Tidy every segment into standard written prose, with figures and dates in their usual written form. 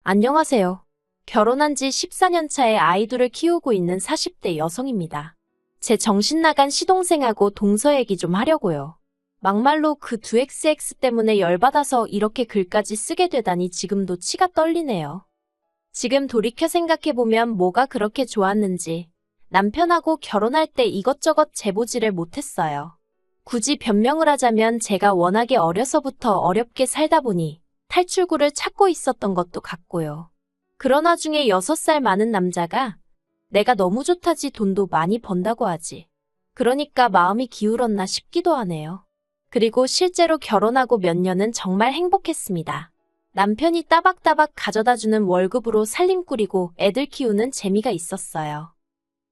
안녕하세요. 결혼한 지 14년 차에 아이들을 키우고 있는 40대 여성입니다. 제 정신 나간 시동생하고 동서 얘기 좀 하려고요. 막말로 그 두 XX 때문에 열받아서 이렇게 글까지 쓰게 되다니 지금도 치가 떨리네요. 지금 돌이켜 생각해보면 뭐가 그렇게 좋았는지 남편하고 결혼할 때 이것저것 재보지를 못했어요. 굳이 변명을 하자면 제가 워낙에 어려서부터 어렵게 살다 보니 탈출구를 찾고 있었던 것도 같고요. 그런 와중에 6살 많은 남자가 내가 너무 좋다지 돈도 많이 번다고 하지. 그러니까 마음이 기울었나 싶기도 하네요. 그리고 실제로 결혼하고 몇 년은 정말 행복했습니다. 남편이 따박따박 가져다주는 월급으로 살림 꾸리고 애들 키우는 재미가 있었어요.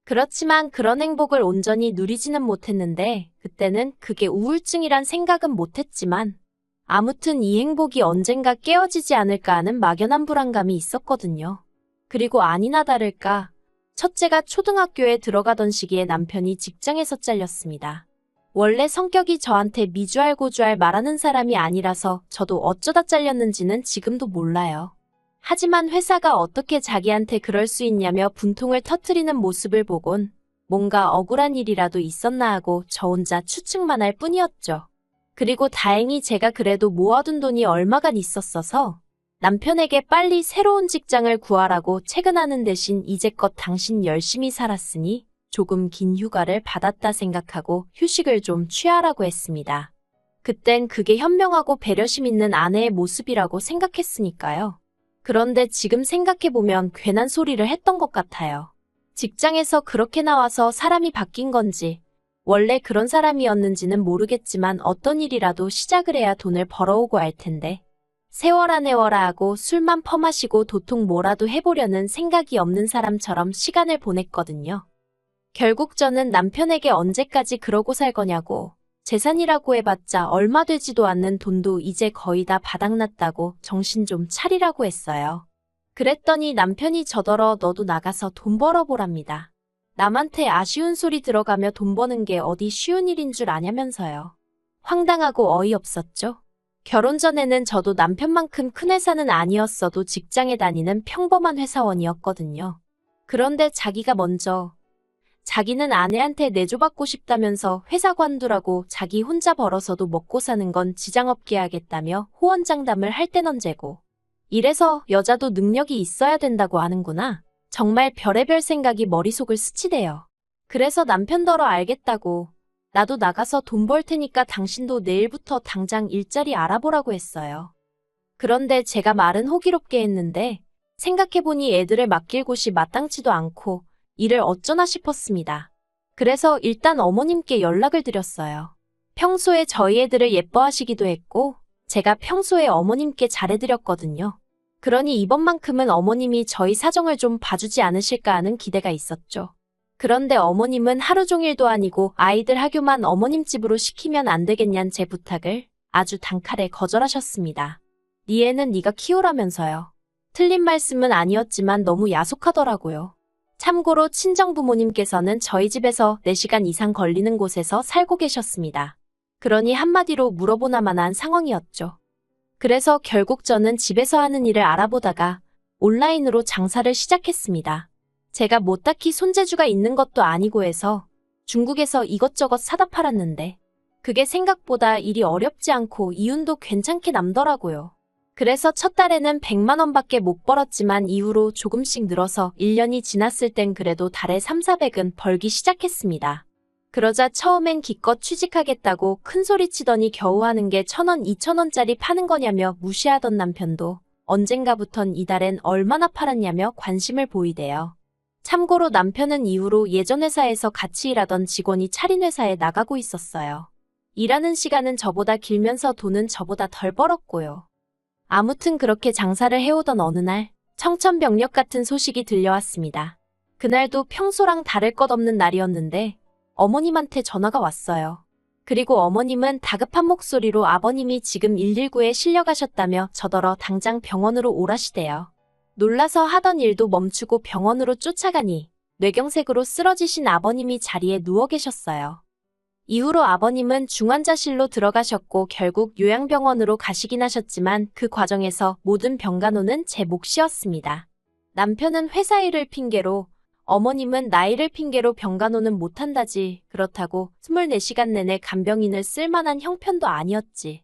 그렇지만 그런 행복을 온전히 누리지는 못했는데 그때는 그게 우울증이란 생각은 못했지만 아무튼 이 행복이 언젠가 깨어지지 않을까 하는 막연한 불안감이 있었거든요. 그리고 아니나 다를까 첫째가 초등학교에 들어가던 시기에 남편이 직장에서 잘렸습니다. 원래 성격이 저한테 미주알 고주알 말하는 사람이 아니라서 저도 어쩌다 잘렸는지는 지금도 몰라요. 하지만 회사가 어떻게 자기한테 그럴 수 있냐며 분통을 터뜨리는 모습을 보곤 뭔가 억울한 일이라도 있었나 하고 저 혼자 추측만 할 뿐이었죠. 그리고 다행히 제가 그래도 모아둔 돈이 얼마간 있었어서 남편에게 빨리 새로운 직장을 구하라고 채근하는 대신 이제껏 당신 열심히 살았으니 조금 긴 휴가를 받았다 생각하고 휴식을 좀 취하라고 했습니다. 그땐 그게 현명하고 배려심 있는 아내의 모습이라고 생각했으니까요. 그런데 지금 생각해보면 괜한 소리를 했던 것 같아요. 직장에서 그렇게 나와서 사람이 바뀐 건지 원래 그런 사람이었는지는 모르겠지만 어떤 일이라도 시작을 해야 돈을 벌어오고 할 텐데 세워라 내워라 하고 술만 퍼마시고 도통 뭐라도 해보려는 생각이 없는 사람처럼 시간을 보냈거든요. 결국 저는 남편에게 언제까지 그러고 살 거냐고 재산이라고 해봤자 얼마 되지도 않는 돈도 이제 거의 다 바닥났다고 정신 좀 차리라고 했어요. 그랬더니 남편이 저더러 너도 나가서 돈 벌어보랍니다. 남한테 아쉬운 소리 들어가며 돈 버는 게 어디 쉬운 일인 줄 아냐면서요. 황당하고 어이없었죠. 결혼 전에는 저도 남편만큼 큰 회사는 아니었어도 직장에 다니는 평범한 회사원이었거든요. 그런데 자기가 먼저 자기는 아내한테 내조받고 싶다면서 회사 관두라고 자기 혼자 벌어서도 먹고 사는 건 지장 없게 하겠다며 호언장담을 할 땐 언제고. 이래서 여자도 능력이 있어야 된다고 하는구나. 정말 별의별 생각이 머릿속을 스치대요. 그래서 남편더러 알겠다고 나도 나가서 돈 벌 테니까 당신도 내일부터 당장 일자리 알아보라고 했어요. 그런데 제가 말은 호기롭게 했는데 생각해보니 애들을 맡길 곳이 마땅치도 않고 일을 어쩌나 싶었습니다. 그래서 일단 어머님께 연락을 드렸어요. 평소에 저희 애들을 예뻐하시기도 했고 제가 평소에 어머님께 잘해드렸거든요. 그러니 이번만큼은 어머님이 저희 사정을 좀 봐주지 않으실까 하는 기대가 있었죠. 그런데 어머님은 하루 종일도 아니고 아이들 학교만 어머님 집으로 시키면 안 되겠냐는 제 부탁을 아주 단칼에 거절하셨습니다. 네 애는 네가 키우라면서요. 틀린 말씀은 아니었지만 너무 야속하더라고요. 참고로 친정부모님께서는 저희 집에서 4시간 이상 걸리는 곳에서 살고 계셨습니다. 그러니 한마디로 물어보나마난 상황이었죠. 그래서 결국 저는 집에서 하는 일을 알아보다가 온라인으로 장사를 시작했습니다. 제가 뭐 딱히 손재주가 있는 것도 아니고 해서 중국에서 이것저것 사다 팔았는데 그게 생각보다 일이 어렵지 않고 이윤도 괜찮게 남더라고요. 그래서 첫 달에는 100만 원밖에 못 벌었지만 이후로 조금씩 늘어서 1년이 지났을 땐 그래도 달에 3,400은 벌기 시작했습니다. 그러자 처음엔 기껏 취직하겠다고 큰소리 치더니 겨우 하는 게 1,000원, 2,000원짜리 파는 거냐며 무시하던 남편도 언젠가부턴 이달엔 얼마나 팔았냐며 관심을 보이대요. 참고로 남편은 이후로 예전 회사에서 같이 일하던 직원이 차린 회사에 나가고 있었어요. 일하는 시간은 저보다 길면서 돈은 저보다 덜 벌었고요. 아무튼 그렇게 장사를 해오던 어느 날 청천벽력 같은 소식이 들려왔습니다. 그날도 평소랑 다를 것 없는 날이었는데 어머님한테 전화가 왔어요. 그리고 어머님은 다급한 목소리로 아버님이 지금 119에 실려가셨다며 저더러 당장 병원으로 오라시대요. 놀라서 하던 일도 멈추고 병원으로 쫓아가니 뇌경색으로 쓰러지신 아버님이 자리에 누워 계셨어요. 이후로 아버님은 중환자실로 들어가셨고 결국 요양병원으로 가시긴 하셨지만 그 과정에서 모든 병간호는 제 몫이었습니다. 남편은 회사 일을 핑계로, 어머님은 나이를 핑계로 병간호는 못한다지. 그렇다고 24시간 내내 간병인을 쓸 만한 형편도 아니었지.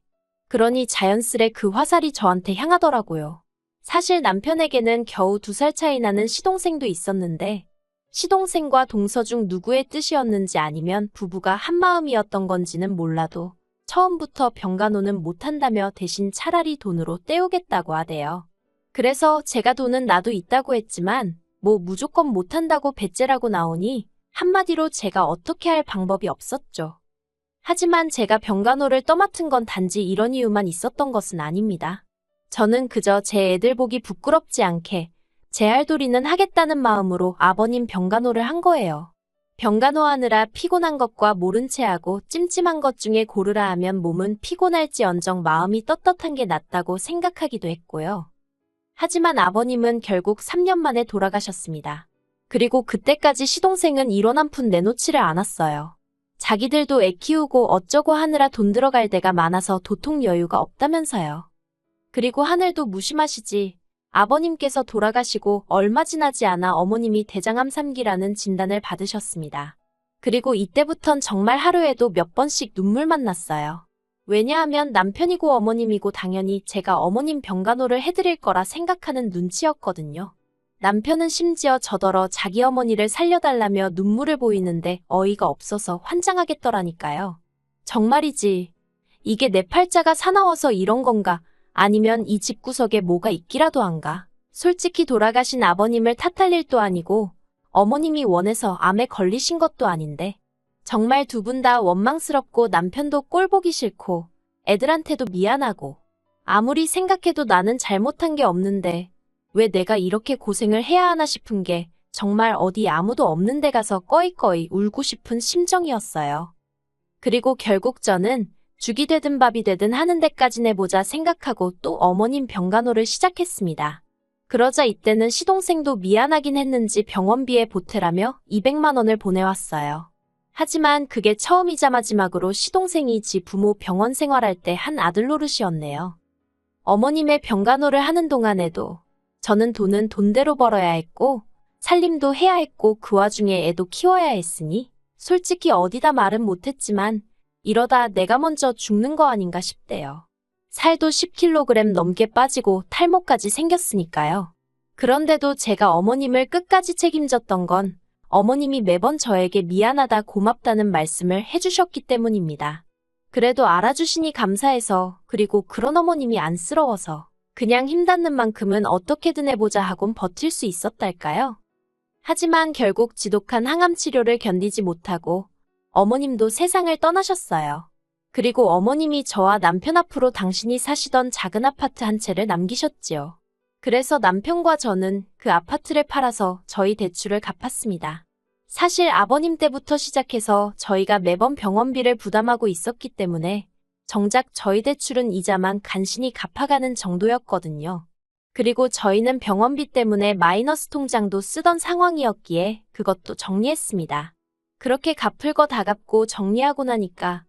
그러니 자연스레 그 화살이 저한테 향하더라고요. 사실 남편에게는 겨우 2살 차이 나는 시동생도 있었는데 시동생과 동서 중 누구의 뜻이었는지 아니면 부부가 한마음이었던 건지는 몰라도 처음부터 병간호는 못한다며 대신 차라리 돈으로 때우겠다고 하대요. 그래서 제가 돈은 나도 있다고 했지만 뭐 무조건 못한다고 배째라고 나오니 한마디로 제가 어떻게 할 방법이 없었죠. 하지만 제가 병간호를 떠맡은 건 단지 이런 이유만 있었던 것은 아닙니다. 저는 그저 제 애들 보기 부끄럽지 않게 제 할도리는 하겠다는 마음으로 아버님 병간호를 한 거예요. 병간호하느라 피곤한 것과 모른 채 하고 찜찜한 것 중에 고르라 하면 몸은 피곤할지언정 마음이 떳떳한 게 낫다고 생각하기도 했고요. 하지만 아버님은 결국 3년 만에 돌아가셨습니다. 그리고 그때까지 시동생은 1원 한 푼 내놓지를 않았어요. 자기들도 애 키우고 어쩌고 하느라 돈 들어갈 데가 많아서 도통 여유가 없다면서요. 그리고 하늘도 무심하시지. 아버님께서 돌아가시고 얼마 지나지 않아 어머님이 대장암 3기라는 진단을 받으셨습니다. 그리고 이때부턴 정말 하루에도 몇 번씩 눈물만 났어요. 왜냐하면 남편이고 어머님이고 당연히 제가 어머님 병간호를 해드릴 거라 생각하는 눈치였거든요. 남편은 심지어 저더러 자기 어머니를 살려달라며 눈물을 보이는데 어이가 없어서 환장하겠더라니까요. 정말이지. 이게 내 팔자가 사나워서 이런 건가? 아니면 이 집구석에 뭐가 있기라도 한가? 솔직히 돌아가신 아버님을 탓할 일도 아니고 어머님이 원해서 암에 걸리신 것도 아닌데 정말 두 분 다 원망스럽고 남편도 꼴 보기 싫고 애들한테도 미안하고 아무리 생각해도 나는 잘못한 게 없는데 왜 내가 이렇게 고생을 해야 하나 싶은 게 정말 어디 아무도 없는 데 가서 꺼이꺼이 울고 싶은 심정이었어요. 그리고 결국 저는 죽이 되든 밥이 되든 하는 데까지 내보자 생각하고 또 어머님 병간호를 시작했습니다. 그러자 이때는 시동생도 미안하긴 했는지 병원비에 보태라며 200만 원을 보내왔어요. 하지만 그게 처음이자 마지막으로 시동생이 지 부모 병원 생활할 때 한 아들 노릇이었네요. 어머님의 병간호를 하는 동안에도 저는 돈은 돈대로 벌어야 했고 살림도 해야 했고 그 와중에 애도 키워야 했으니 솔직히 어디다 말은 못했지만 이러다 내가 먼저 죽는 거 아닌가 싶대요. 살도 10kg 넘게 빠지고 탈모까지 생겼으니까요. 그런데도 제가 어머님을 끝까지 책임졌던 건 어머님이 매번 저에게 미안하다 고맙다는 말씀을 해주셨기 때문입니다. 그래도 알아주시니 감사해서 그리고 그런 어머님이 안쓰러워서 그냥 힘닿는 만큼은 어떻게든 해보자 하곤 버틸 수 있었달까요? 하지만 결국 지독한 항암 치료를 견디지 못하고 어머님도 세상을 떠나셨어요. 그리고 어머님이 저와 남편 앞으로 당신이 사시던 작은 아파트 한 채를 남기셨지요. 그래서 남편과 저는 그 아파트를 팔아서 저희 대출을 갚았습니다. 사실 아버님 때부터 시작해서 저희가 매번 병원비를 부담하고 있었기 때문에 정작 저희 대출은 이자만 간신히 갚아가는 정도였거든요. 그리고 저희는 병원비 때문에 마이너스 통장도 쓰던 상황이었기에 그것도 정리했습니다. 그렇게 갚을 거 다 갚고 정리하고 나니까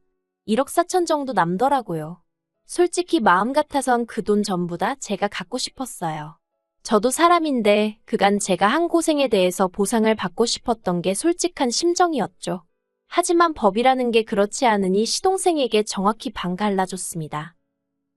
1억 4천 정도 남더라고요. 솔직히 마음 같아선 그 돈 전부 다 제가 갖고 싶었어요. 저도 사람인데 그간 제가 한 고생에 대해서 보상을 받고 싶었던 게 솔직한 심정이었죠. 하지만 법이라는 게 그렇지 않으니 시동생에게 정확히 반 갈라줬습니다.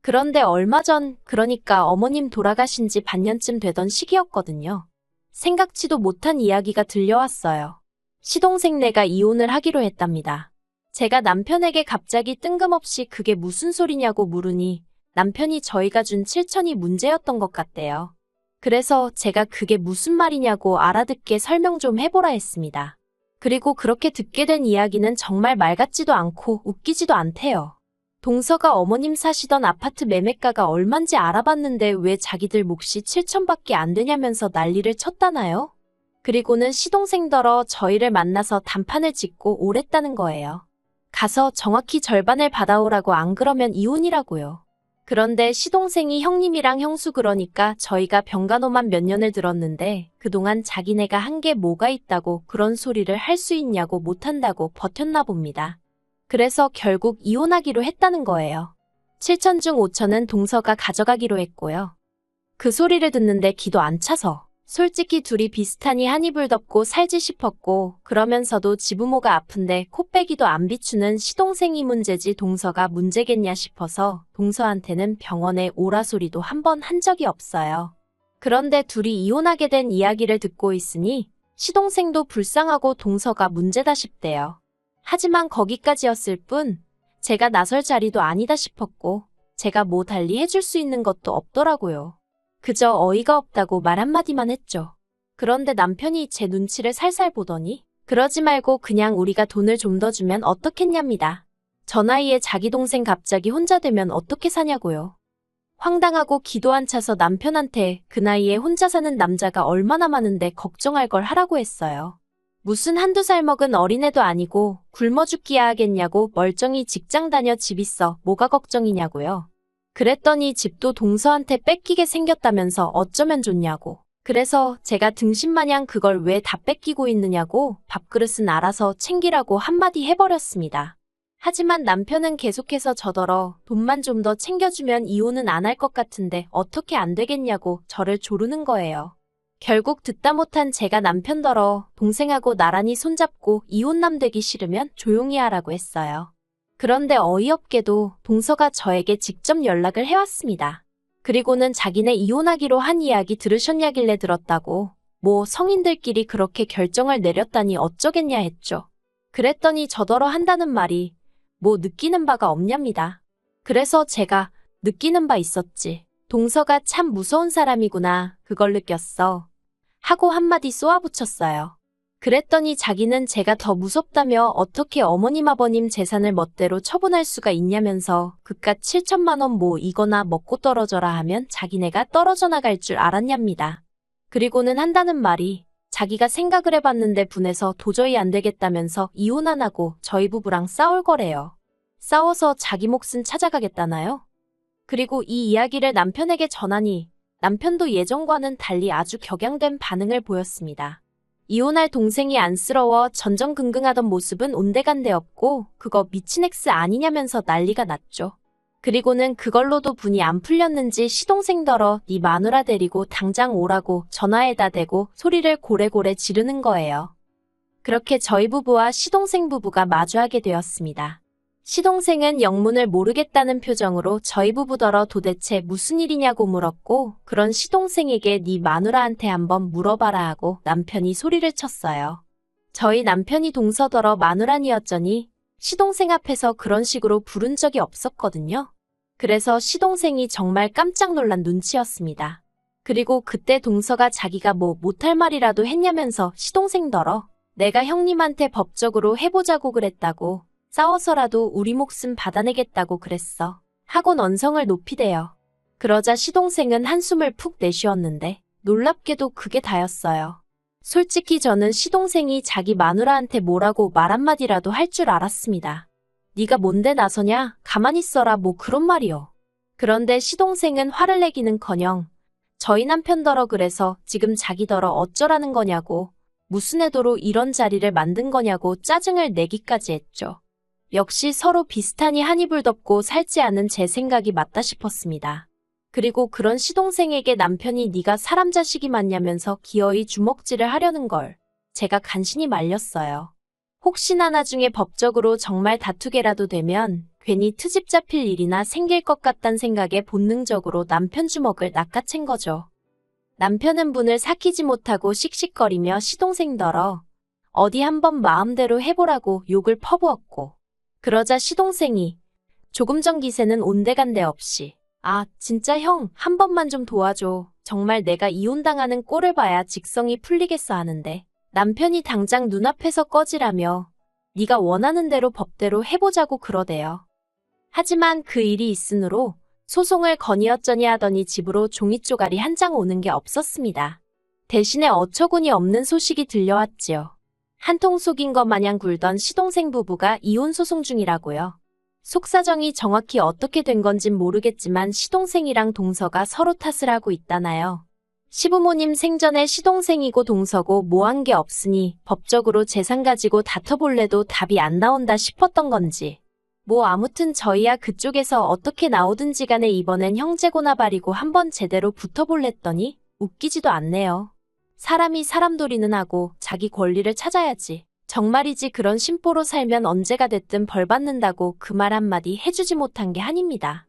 그런데 얼마 전, 그러니까 어머님 돌아가신 지 반년쯤 되던 시기였거든요. 생각지도 못한 이야기가 들려왔어요. 시동생네가 이혼을 하기로 했답니다. 제가 남편에게 갑자기 뜬금없이 그게 무슨 소리냐고 물으니 남편이 저희가 준 7천이 문제였던 것 같대요. 그래서 제가 그게 무슨 말이냐고 알아듣게 설명 좀 해보라 했습니다. 그리고 그렇게 듣게 된 이야기는 정말 말 같지도 않고 웃기지도 않대요. 동서가 어머님 사시던 아파트 매매가가 얼만지 알아봤는데 왜 자기들 몫이 7천밖에 안 되냐면서 난리를 쳤다나요? 그리고는 시동생더러 저희를 만나서 단판을 짓고 오랬다는 거예요. 가서 정확히 절반을 받아오라고 안 그러면 이혼이라고요. 그런데 시동생이 형님이랑 형수 그러니까 저희가 병간호만 몇 년을 들었는데 그동안 자기네가 한 게 뭐가 있다고 그런 소리를 할 수 있냐고 못한다고 버텼나 봅니다. 그래서 결국 이혼하기로 했다는 거예요. 7천 중 5천은 동서가 가져가기로 했고요. 그 소리를 듣는데 기도 안 차서 솔직히 둘이 비슷하니 한 이불 덮고 살지 싶었고 그러면서도 지부모가 아픈데 코빼기도 안 비추는 시동생이 문제지 동서가 문제겠냐 싶어서 동서한테는 병원에 오라 소리도 한 번 한 적이 없어요. 그런데 둘이 이혼하게 된 이야기를 듣고 있으니 시동생도 불쌍하고 동서가 문제다 싶대요. 하지만 거기까지였을 뿐 제가 나설 자리도 아니다 싶었고 제가 뭐 달리 해줄 수 있는 것도 없더라고요. 그저 어이가 없다고 말 한마디만 했죠. 그런데 남편이 제 눈치를 살살 보더니 그러지 말고 그냥 우리가 돈을 좀 더 주면 어떻겠냐입니다. 저 나이에 자기 동생 갑자기 혼자 되면 어떻게 사냐고요. 황당하고 기도 안 차서 남편한테 그 나이에 혼자 사는 남자가 얼마나 많은데 걱정할 걸 하라고 했어요. 무슨 한두 살 먹은 어린애도 아니고 굶어 죽기야 하겠냐고 멀쩡히 직장 다녀 집 있어 뭐가 걱정이냐고요. 그랬더니 집도 동서한테 뺏기게 생겼다면서 어쩌면 좋냐고. 그래서 제가 등신마냥 그걸 왜 다 뺏기고 있느냐고 밥그릇은 알아서 챙기라고 한마디 해버렸습니다. 하지만 남편은 계속해서 저더러 돈만 좀 더 챙겨주면 이혼은 안 할 것 같은데 어떻게 안 되겠냐고 저를 조르는 거예요. 결국 듣다 못한 제가 남편더러 동생하고 나란히 손잡고 이혼남 되기 싫으면 조용히 하라고 했어요. 그런데 어이없게도 동서가 저에게 직접 연락을 해왔습니다. 그리고는 자기네 이혼하기로 한 이야기 들으셨냐길래 들었다고 뭐 성인들끼리 그렇게 결정을 내렸다니 어쩌겠냐 했죠. 그랬더니 저더러 한다는 말이 뭐 느끼는 바가 없냐입니다. 그래서 제가 느끼는 바 있었지. 동서가 참 무서운 사람이구나. 그걸 느꼈어. 하고 한마디 쏘아붙였어요. 그랬더니 자기는 제가 더 무섭다며 어떻게 어머님 아버님 재산을 멋대로 처분할 수가 있냐면서 그깟 7천만 원 뭐 이거나 먹고 떨어져라 하면 자기네가 떨어져 나갈 줄 알았냐입니다. 그리고는 한다는 말이 자기가 생각을 해봤는데 분해서 도저히 안 되겠다면서 이혼 안 하고 저희 부부랑 싸울 거래요. 싸워서 자기 몫은 찾아가겠다나요? 그리고 이 이야기를 남편에게 전하니 남편도 예전과는 달리 아주 격양된 반응을 보였습니다. 이혼할 동생이 안쓰러워 전전긍긍하던 모습은 온데간데 없고 그거 미친 X 아니냐면서 난리가 났죠. 그리고는 그걸로도 분이 안 풀렸는지 시동생더러 네 마누라 데리고 당장 오라고 전화에다 대고 소리를 고래고래 지르는 거예요. 그렇게 저희 부부와 시동생 부부가 마주하게 되었습니다. 시동생은 영문을 모르겠다는 표정으로 저희 부부더러 도대체 무슨 일이냐고 물었고 그런 시동생에게 네 마누라한테 한번 물어봐라 하고 남편이 소리를 쳤어요. 저희 남편이 동서더러 마누라니었더니 시동생 앞에서 그런 식으로 부른 적이 없었거든요. 그래서 시동생이 정말 깜짝 놀란 눈치였습니다. 그리고 그때 동서가 자기가 뭐 못할 말이라도 했냐면서 시동생더러 내가 형님한테 법적으로 해보자고 그랬다고 싸워서라도 우리 목숨 받아내겠다고 그랬어. 하곤 언성을 높이대요. 그러자 시동생은 한숨을 푹 내쉬었는데 놀랍게도 그게 다였어요. 솔직히 저는 시동생이 자기 마누라한테 뭐라고 말 한마디라도 할 줄 알았습니다. 네가 뭔데 나서냐? 가만히 있어라 뭐 그런 말이요. 그런데 시동생은 화를 내기는커녕 저희 남편더러 그래서 지금 자기더러 어쩌라는 거냐고 무슨 애도로 이런 자리를 만든 거냐고 짜증을 내기까지 했죠. 역시 서로 비슷하니 한 이불 덮고 살지 않은 제 생각이 맞다 싶었습니다. 그리고 그런 시동생에게 남편이 네가 사람 자식이 맞냐면서 기어이 주먹질을 하려는 걸 제가 간신히 말렸어요. 혹시나 나중에 법적으로 정말 다투게라도 되면 괜히 트집 잡힐 일이나 생길 것 같단 생각에 본능적으로 남편 주먹을 낚아챈 거죠. 남편은 분을 삭히지 못하고 씩씩거리며 시동생더러 어디 한번 마음대로 해보라고 욕을 퍼부었고 그러자 시동생이 조금 전 기세는 온데간데 없이 아 진짜 형 한 번만 좀 도와줘. 정말 내가 이혼당하는 꼴을 봐야 직성이 풀리겠어 하는데 남편이 당장 눈앞에서 꺼지라며 네가 원하는 대로 법대로 해보자고 그러대요. 하지만 그 일이 있으므로 소송을 건의어쩌니 하더니 집으로 종이 쪼가리 한 장 오는 게 없었습니다. 대신에 어처구니 없는 소식이 들려왔지요. 한통 속인 것 마냥 굴던 시동생 부부가 이혼 소송 중이라고요. 속사정이 정확히 어떻게 된 건진 모르겠지만 시동생이랑 동서가 서로 탓을 하고 있다나요. 시부모님 생전에 시동생이고 동서고 뭐 한 게 없으니 법적으로 재산 가지고 다퉈볼래도 답이 안 나온다 싶었던 건지 뭐 아무튼 저희야 그쪽에서 어떻게 나오든지 간에 이번엔 형제고나 바리고 한번 제대로 붙어볼랬더니 웃기지도 않네요. 사람이 사람돌이는 하고 자기 권리를 찾아야지. 정말이지 그런 심보로 살면 언제가 됐든 벌 받는다고 그 말 한마디 해주지 못한 게 한입니다.